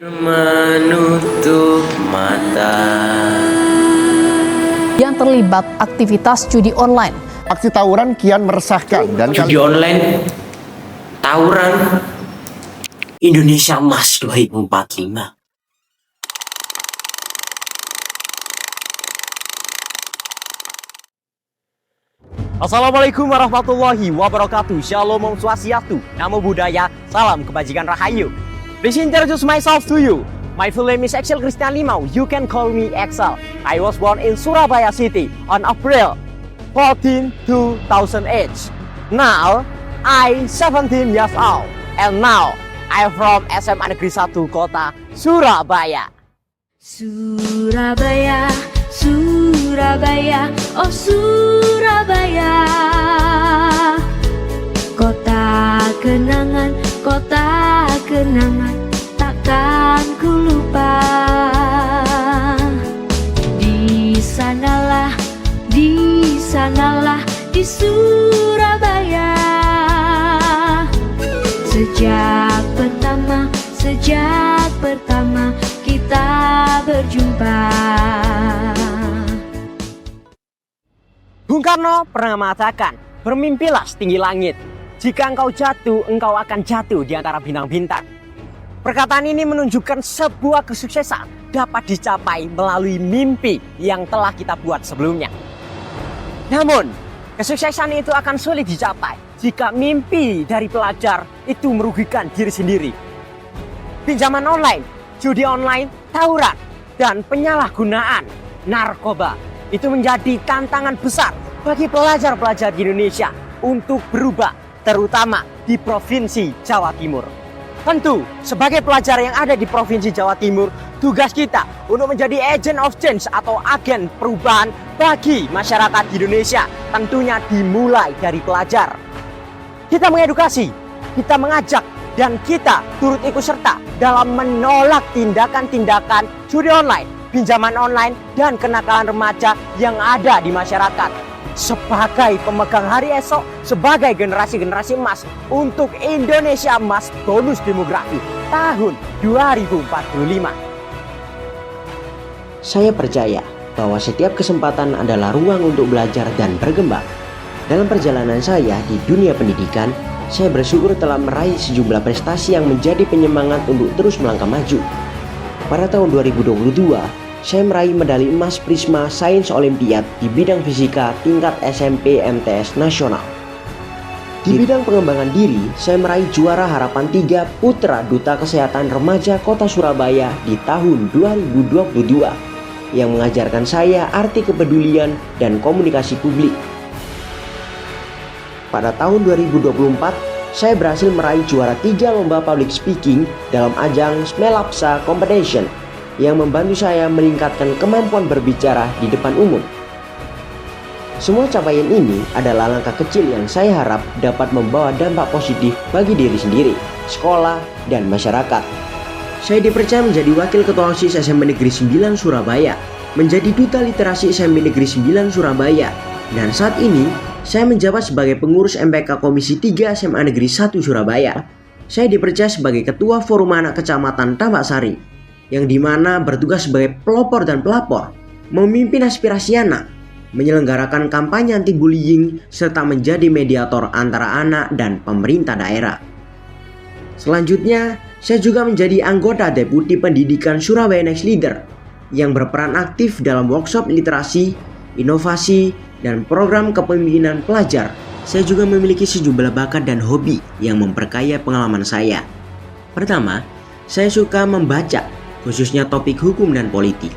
Menutup mata. Yang terlibat aktivitas judi online. Aksi tawuran kian meresahkan dan Judi online, tawuran, Indonesia Emas 2045. Assalamualaikum warahmatullahi wabarakatuh. Shalom Om Swastiastu, Namo Buddhaya, salam kebajikan rahayu. Please introduce myself to you. My full name is Axel Christian Limau. You can call me Axel. I was born in Surabaya City on April 14, 2008. Now, I 17 years old. And now, I am from SMA Negeri 1 Kota Surabaya. Surabaya, Surabaya, oh Surabaya, kota kenangan, takkan ku lupa. Di sanalah, di Surabaya, sejak pertama kita berjumpa. Bung Karno pernah mengatakan, bermimpilah setinggi langit. Jika engkau jatuh, engkau akan jatuh di antara bintang-bintang. Perkataan ini menunjukkan sebuah kesuksesan dapat dicapai melalui mimpi yang telah kita buat sebelumnya. Namun, kesuksesan itu akan sulit dicapai jika mimpi dari pelajar itu merugikan diri sendiri. Pinjaman online, judi online, tawuran, dan penyalahgunaan narkoba itu menjadi tantangan besar bagi pelajar-pelajar di Indonesia untuk berubah, terutama di Provinsi Jawa Timur. Tentu, sebagai pelajar yang ada di Provinsi Jawa Timur, tugas kita untuk menjadi agent of change atau agen perubahan bagi masyarakat di Indonesia tentunya dimulai dari pelajar. Kita mengedukasi, kita mengajak, dan kita turut ikut serta dalam menolak tindakan-tindakan judi online, pinjaman online, dan kenakalan remaja yang ada di masyarakat. Sebagai pemegang hari esok, sebagai generasi-generasi emas untuk Indonesia Emas bonus demografi tahun 2045. Saya percaya bahwa setiap kesempatan adalah ruang untuk belajar dan berkembang. Dalam perjalanan saya di dunia pendidikan, saya bersyukur telah meraih sejumlah prestasi yang menjadi penyemangat untuk terus melangkah maju. Pada tahun 2022, saya meraih medali emas Prisma Sains Olimpiad di bidang fisika tingkat SMP MTS nasional. Di bidang pengembangan diri, saya meraih juara harapan 3 Putra Duta Kesehatan Remaja Kota Surabaya di tahun 2022 yang mengajarkan saya arti kepedulian dan komunikasi publik. Pada tahun 2024, saya berhasil meraih juara 3 lomba public speaking dalam ajang Smelapsa Competition yang membantu saya meningkatkan kemampuan berbicara di depan umum. Semua capaian ini adalah langkah kecil yang saya harap dapat membawa dampak positif bagi diri sendiri, sekolah, dan masyarakat. Saya dipercaya menjadi Wakil Ketua OSIS SMP Negeri 9 Surabaya, menjadi Duta Literasi SMP Negeri 9 Surabaya, dan saat ini saya menjabat sebagai pengurus MPK Komisi 3 SMA Negeri 1 Surabaya. Saya dipercaya sebagai Ketua Forum Anak Kecamatan Tambak Sari, yang dimana bertugas sebagai pelopor dan pelapor, memimpin aspirasi anak, menyelenggarakan kampanye anti-bullying, serta menjadi mediator antara anak dan pemerintah daerah. Selanjutnya, saya juga menjadi anggota Deputi Pendidikan Surabaya Next Leader yang berperan aktif dalam workshop literasi, inovasi, dan program kepemimpinan pelajar. Saya juga memiliki sejumlah bakat dan hobi yang memperkaya pengalaman saya. Pertama, saya suka membaca, khususnya topik hukum dan politik.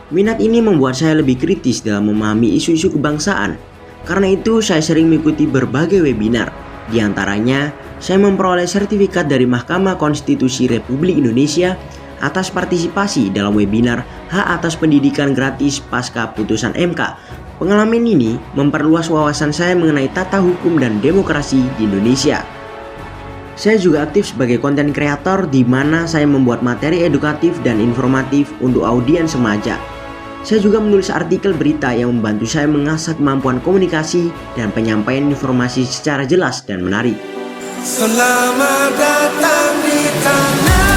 Minat ini membuat saya lebih kritis dalam memahami isu-isu kebangsaan. Karena itu, saya sering mengikuti berbagai webinar. Di antaranya, saya memperoleh sertifikat dari Mahkamah Konstitusi Republik Indonesia atas partisipasi dalam webinar Hak Atas Pendidikan Gratis pasca putusan MK. Pengalaman ini memperluas wawasan saya mengenai tata hukum dan demokrasi di Indonesia. Saya juga aktif sebagai konten kreator di mana saya membuat materi edukatif dan informatif untuk audiens remaja. Saya juga menulis artikel berita yang membantu saya mengasah kemampuan komunikasi dan penyampaian informasi secara jelas dan menarik. Selamat datang di tanah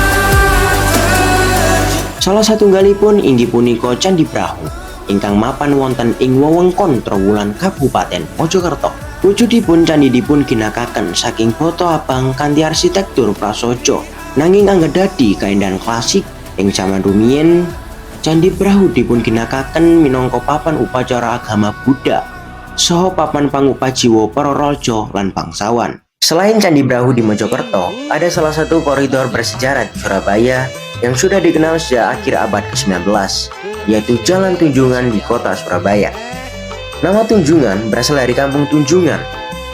Salah satunggalipun inggih punika Candi Brahu ingkang mapan wonten ing wewengkon Trowulan Kabupaten Mojokerto. Wujudipun candi dipun ginakaken saking boto abang kanthi arsitektur prasaja nanging anggadadi kaendahan klasik. Ing jaman rumiyin Candi Brahu dipun ginakaken minangka papan upacara agama Buddha saha papan pangupajiwa para raja lan bangsawan. Selain Candi Brahu di Mojokerto, ada salah satu koridor bersejarah di Surabaya yang sudah dikenal sejak akhir abad ke-19, yaitu Jalan Tunjungan di kota Surabaya. Nama Tunjungan berasal dari Kampung Tunjungan,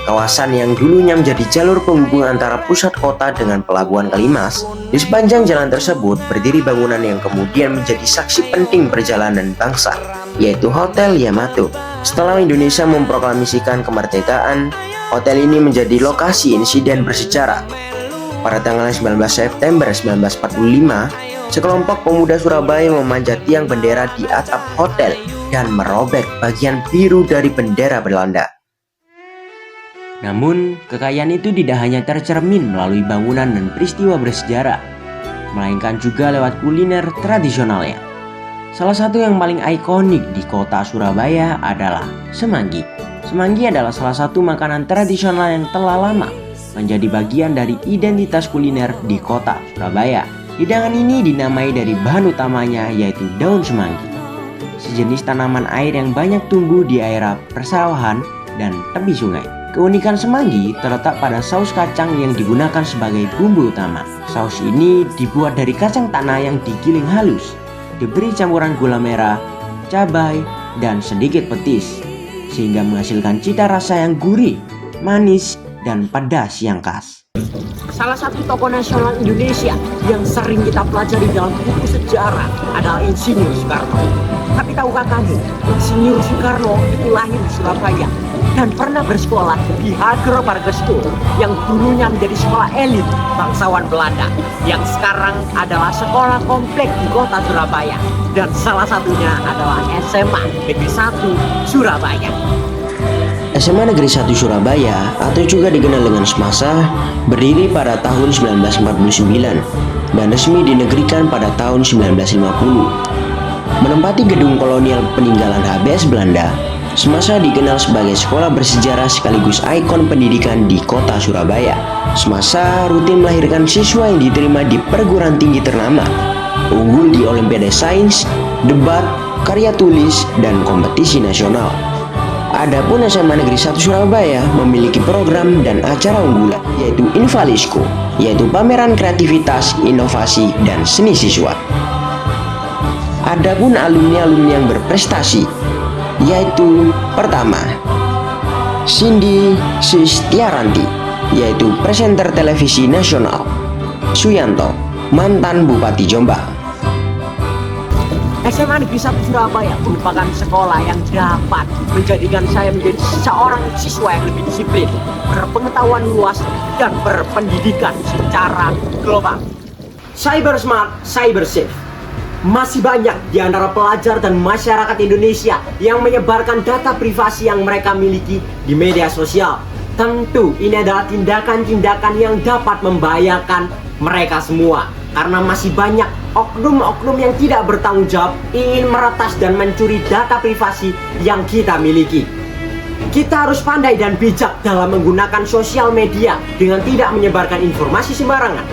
kawasan yang dulunya menjadi jalur penghubung antara pusat kota dengan pelabuhan Kalimas. Di sepanjang jalan tersebut berdiri bangunan yang kemudian menjadi saksi penting perjalanan bangsa, yaitu Hotel Yamato. Setelah Indonesia memproklamasikan kemerdekaan, hotel ini menjadi lokasi insiden bersejarah. Pada tanggal 19 September 1945, sekelompok pemuda Surabaya memanjat tiang bendera di atap hotel dan merobek bagian biru dari bendera Belanda. Namun, kekayaan itu tidak hanya tercermin melalui bangunan dan peristiwa bersejarah, melainkan juga lewat kuliner tradisionalnya. Salah satu yang paling ikonik di kota Surabaya adalah semanggi. Semanggi adalah salah satu makanan tradisional yang telah lama menjadi bagian dari identitas kuliner di kota Surabaya. Hidangan ini dinamai dari bahan utamanya yaitu daun semanggi, sejenis tanaman air yang banyak tumbuh di area persawahan dan tepi sungai. Keunikan semanggi terletak pada saus kacang yang digunakan sebagai bumbu utama. Saus ini dibuat dari kacang tanah yang digiling halus, diberi campuran gula merah, cabai, dan sedikit petis, sehingga menghasilkan cita rasa yang gurih, manis, dan pedas yang khas. Salah satu tokoh nasional Indonesia yang sering kita pelajari dalam buku sejarah adalah Insinyur Soekarno. Tapi tahukah kamu, Insinyur Soekarno itu lahir di Surabaya dan pernah bersekolah di Hager Marga School yang dulunya menjadi sekolah elit bangsawan Belanda, yang sekarang adalah sekolah komplek di kota Surabaya, dan salah satunya adalah SMA Negeri 1 Surabaya. SMA Negeri 1 Surabaya atau juga dikenal dengan Semasa berdiri pada tahun 1949 dan resmi dinegrikan pada tahun 1950. Menempati gedung kolonial peninggalan HBS Belanda, Semasa dikenal sebagai sekolah bersejarah sekaligus ikon pendidikan di kota Surabaya. Semasa rutin melahirkan siswa yang diterima di perguruan tinggi ternama, unggul di Olimpiade Sains, debat, karya tulis, dan kompetisi nasional. Adapun SMA Negeri 1 Surabaya memiliki program dan acara unggulan yaitu Invalisco, yaitu pameran kreativitas, inovasi, dan seni siswa. Adapun alumni-alumni yang berprestasi yaitu pertama, Cindy Sistiaranti, yaitu presenter televisi nasional. Suyanto, mantan Bupati Jombang. SMA Negeri 1 Surabaya merupakan sekolah yang dapat menjadikan saya menjadi seorang siswa yang lebih disiplin, berpengetahuan luas, dan berpendidikan secara global. Cyber smart, cyber safe. Masih banyak di antara pelajar dan masyarakat Indonesia yang menyebarkan data privasi yang mereka miliki di media sosial. Tentu ini adalah tindakan-tindakan yang dapat membahayakan mereka semua, karena masih banyak oknum-oknum yang tidak bertanggung jawab ingin meretas dan mencuri data privasi yang kita miliki. Kita harus pandai dan bijak dalam menggunakan sosial media dengan tidak menyebarkan informasi sembarangan.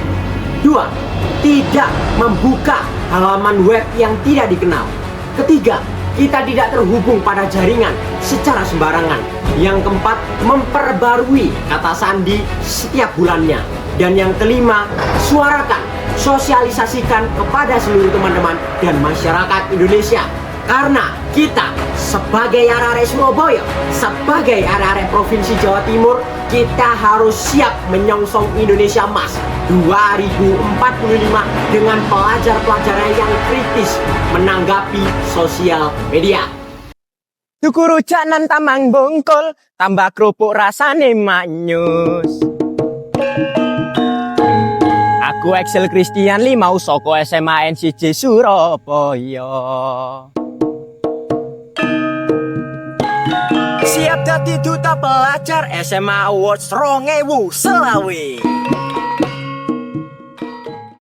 2. Tidak membuka halaman web yang tidak dikenal. Ketiga, kita tidak terhubung pada jaringan secara sembarangan. Yang keempat, memperbarui kata sandi setiap bulannya. Dan yang kelima, suarakan, sosialisasikan kepada seluruh teman-teman dan masyarakat Indonesia. Karena kita sebagai arek-arek Surabaya, sebagai arek-arek Provinsi Jawa Timur, kita harus siap menyongsong Indonesia Emas 2045 dengan pelajar-pelajaran yang kritis menanggapi sosial media. Tuku rujak nan tamang bongkol, tambah kerupuk rasane manyus. Aku Excel Christian Lee mau soko SMA NCJ Surabaya. Siap dadi duta pelajar SMA Awards 2000 selawe.